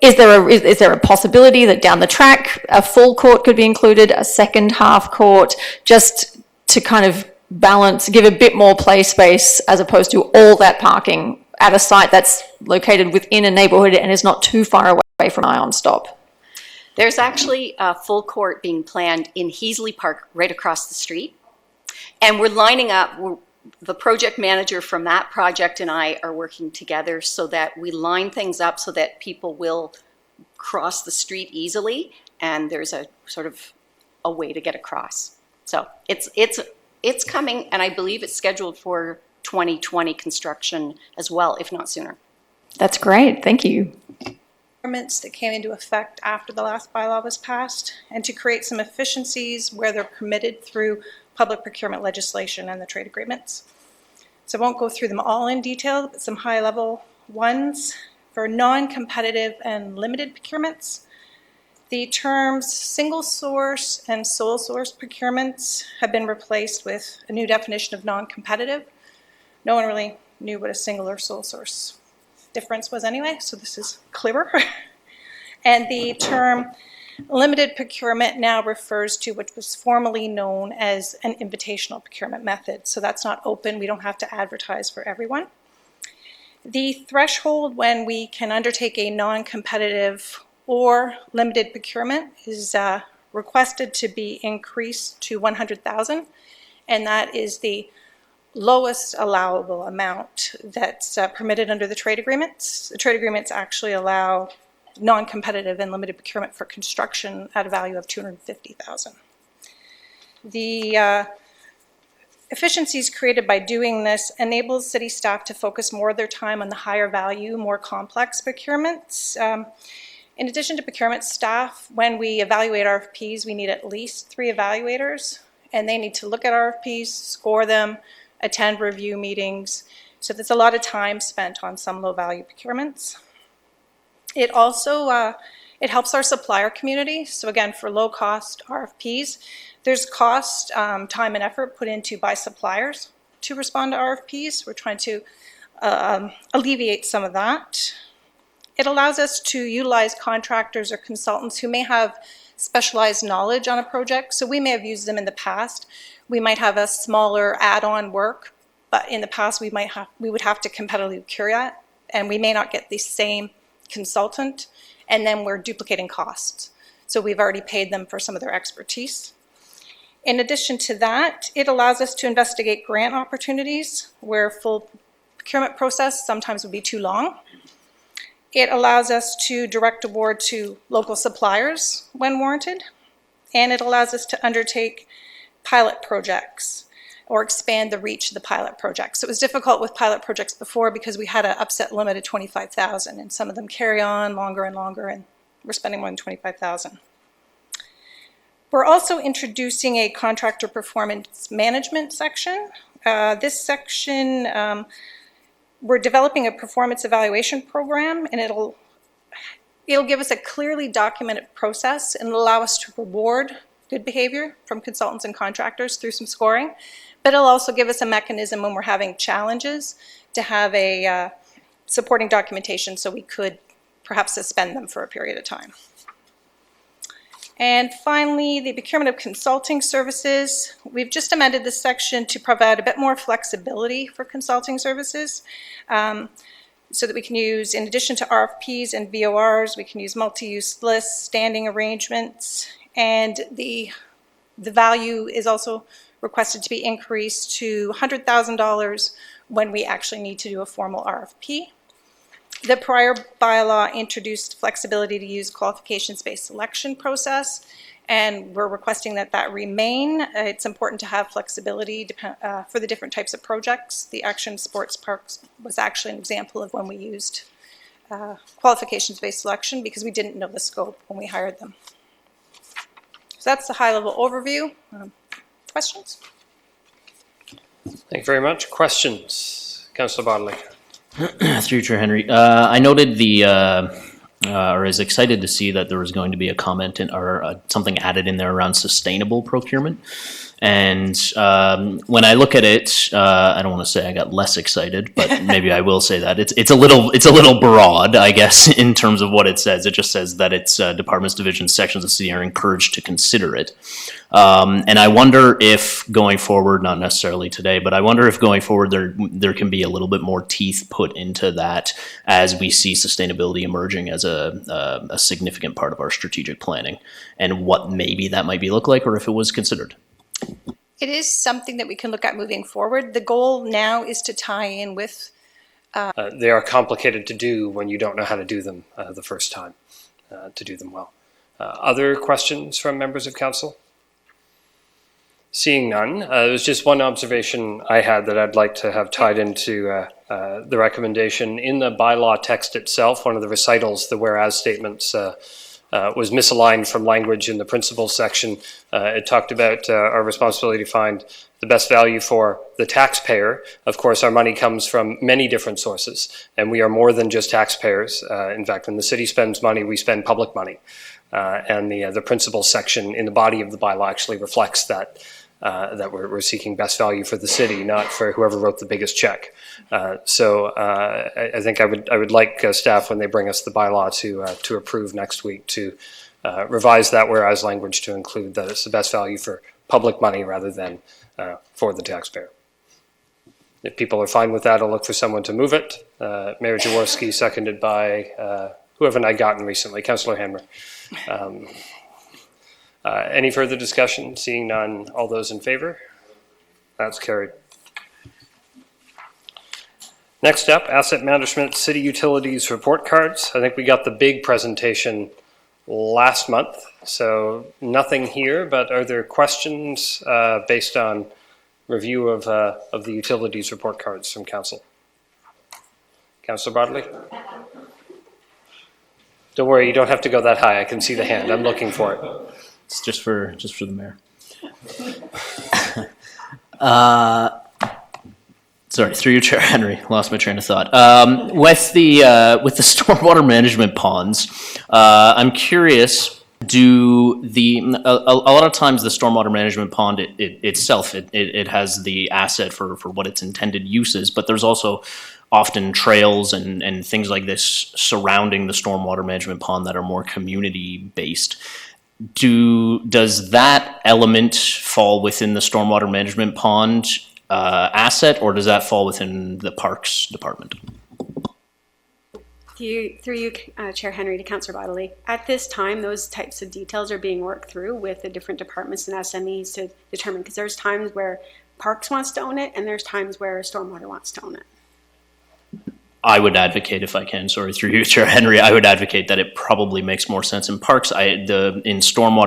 is there a possibility that down the track a full court could be included, a second half court, just to kind of balance, give a bit more play space as opposed to all that parking at a site that's located within a neighborhood and is not too far away from Ion Stop? There's actually a full court being planned in Heasley Park right across the street. And we're lining up, the project manager from that project and I are working together so that we line things up so that people will cross the street easily, and there's a sort of a way to get across. So it's coming, and I believe it's scheduled for 2020 construction as well, if not sooner. That's great, thank you. That came into effect after the last bylaw was passed, and to create some efficiencies where they're permitted through public procurement legislation and the trade agreements. So I won't go through them all in detail, but some high-level ones. For non-competitive and limited procurements, the terms single source and sole source procurements have been replaced with a new definition of non-competitive. No one really knew what a single or sole source difference was anyway, so this is clearer. And the term limited procurement now refers to what was formerly known as an invitational procurement method. So that's not open, we don't have to advertise for everyone. The threshold when we can undertake a non-competitive or limited procurement is requested to be increased to 100,000, and that is the lowest allowable amount that's permitted under the trade agreements. The trade agreements actually allow non-competitive and limited procurement for construction at a value of 250,000. The efficiencies created by doing this enables city staff to focus more of their time on the higher value, more complex procurements. In addition to procurement staff, when we evaluate RFPs, we need at least 3 evaluators, and they need to look at RFPs, score them, attend review meetings. So there's a lot of time spent on some low value procurements. It also, it helps our supplier community. So again, for low cost RFPs, there's cost, time and effort put into by suppliers to respond to RFPs. We're trying to alleviate some of that. It allows us to utilize contractors or consultants who may have specialized knowledge on a project. So we may have used them in the past. We might have a smaller add-on work, but in the past we would have to competitively procure that, and we may not get the same consultant, and then we're duplicating costs. So we've already paid them for some of their expertise. In addition to that, it allows us to investigate grant opportunities where full procurement process sometimes would be too long. It allows us to direct award to local suppliers when warranted, and it allows us to undertake pilot projects or expand the reach of the pilot projects. So it was difficult with pilot projects before because we had an upset limit of 25,000, and some of them carry on longer and longer, and we're spending more than 25,000. We're also introducing a contractor performance management section. This section, we're developing a performance evaluation program, and it'll give us a clearly documented process, and it'll allow us to reward good behavior from consultants and contractors through some scoring, but it'll also give us a mechanism when we're having challenges to have a supporting documentation so we could perhaps suspend them for a period of time. And finally, the procurement of consulting services. We've just amended this section to provide a bit more flexibility for consulting services so that we can use, in addition to RFPs and VORs, we can use multi-use lists, standing arrangements, and the value is also requested to be increased to $100,000 when we actually need to do a formal RFP. The prior bylaw introduced flexibility to use qualifications-based selection process, and we're requesting that that remain. It's important to have flexibility for the different types of projects. The Action Sports Parks was actually an example of when we used qualifications-based selection because we didn't know the scope when we hired them. So that's the high-level overview. Questions? Thank you very much. Questions? Councillor Bodley. Through Chair Henry, I noted or is excited to see that there was going to be a comment or something added in there around sustainable procurement. And when I look at it, I don't want to say I got less excited, but maybe I will say that it's a little broad, I guess, in terms of what it says. It just says that its departments, divisions, sections of the city are encouraged to consider it. And I wonder if going forward, not necessarily today, but I wonder if going forward there can be a little bit more teeth put into that as we see sustainability emerging as a significant part of our strategic planning, and what maybe that might look like, or if it was considered. It is something that we can look at moving forward. The goal now is to tie in with. They are complicated to do when you don't know how to do them the first time, to do them well. Other questions from members of council? Seeing none, there's just one observation I had that I'd like to have tied into the recommendation. In the bylaw text itself, one of the recitals, the whereas statements, was misaligned from language in the principles section. It talked about our responsibility to find the best value for the taxpayer. Of course, our money comes from many different sources, and we are more than just taxpayers. In fact, when the city spends money, we spend public money. And the principles section in the body of the bylaw actually reflects that. That we're seeking best value for the city, not for whoever wrote the biggest check. So I think I would like staff, when they bring us the bylaw to approve next week, to revise that whereas language to include that it's the best value for public money rather than for the taxpayer. If people are fine with that, I'll look for someone to move it. Mayor Jaworski, seconded by who haven't I gotten recently? Councillor Hammer. Any further discussion? Seeing none, all those in favor? That's carried. Next up, asset management, city utilities report cards. I think we got the big presentation last month, so nothing here, but are there questions based on review of the utilities report cards from council? Councillor Bartley? Don't worry, you don't have to go that high. I can see the hand. I'm looking for it. It's just for the mayor. Sorry, through you, Chair Henry. Lost my train of thought. With the stormwater management ponds, I'm curious. A lot of times the stormwater management pond itself has the asset for what its intended use is, but there's also often trails and things like this surrounding the stormwater management pond that are more community based. Does that element fall within the stormwater management pond asset, or does that fall within the parks department? Through you, Chair Henry, to Councillor Bodley. At this time, those types of details are being worked through with the different departments and SMEs to determine, because there's times where Parks wants to own it and there's times where Stormwater wants to own it. I would advocate, if I can, sorry, through you, Chair Henry, I would advocate that it probably makes more sense in parks. In stormwater,